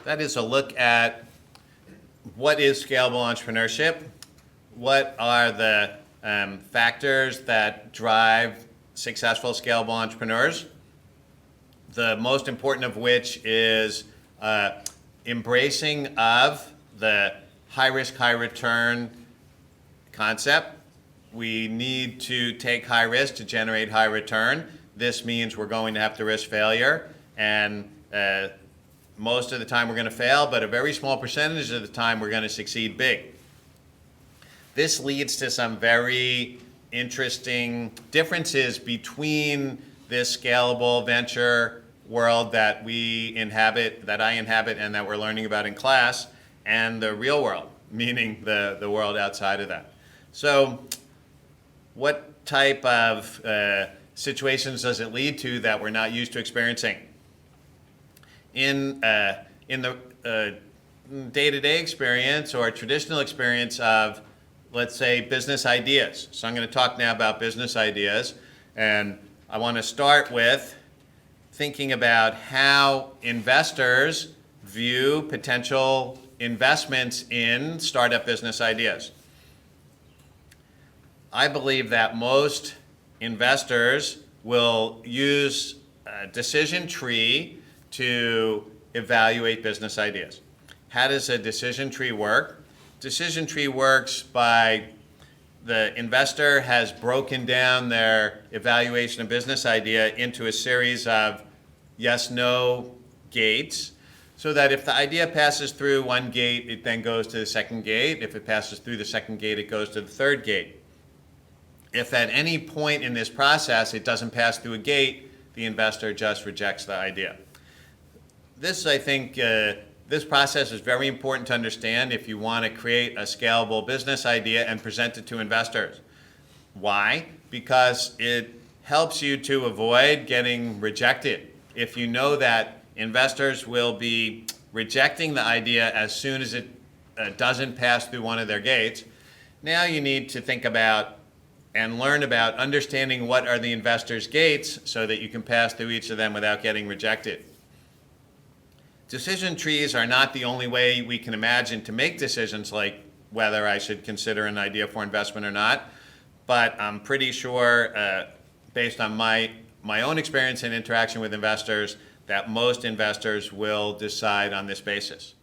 That is a look at what is scalable entrepreneurship, what are the factors that drive successful scalable entrepreneurs, the most important of which is embracing of the high risk, high return concept. We need to take high risk to generate high return. This means we're going to have to risk failure, and most of the time we're going to fail, but a very small percentage of the time we're going to succeed big. This leads to some very interesting differences between this scalable venture world that we inhabit, that I inhabit, and that we're learning about in class, and the real world, meaning the world outside of that. So what type of situations does it lead to that we're not used to experiencing? In the day-to-day experience or traditional experience of, let's say, business ideas. So I'm going to talk now about business ideas, and I want to start with thinking about how investors view potential investments in startup business ideas. I believe that most investors will use a decision tree to evaluate business ideas. How does a decision tree work? Decision tree works by the investor has broken down their evaluation of business idea into a series of yes/no gates, so that if the idea passes through one gate, it then goes to the second gate. If it passes through the second gate, it goes to the third gate. If at any point in this process it doesn't pass through a gate, the investor just rejects the idea. This, I think, this process is very important to understand if you want to create a scalable business idea and present it to investors. Why? Because it helps you to avoid getting rejected. If you know that investors will be rejecting the idea as soon as it doesn't pass through one of their gates, now you need to think about and learn about understanding what are the investors' gates so that you can pass through each of them without getting rejected. Decision trees are not the only way we can imagine to make decisions like whether I should consider an idea for investment or not, but I'm pretty sure, based on my own experience and interaction with investors, that most investors will decide on this basis.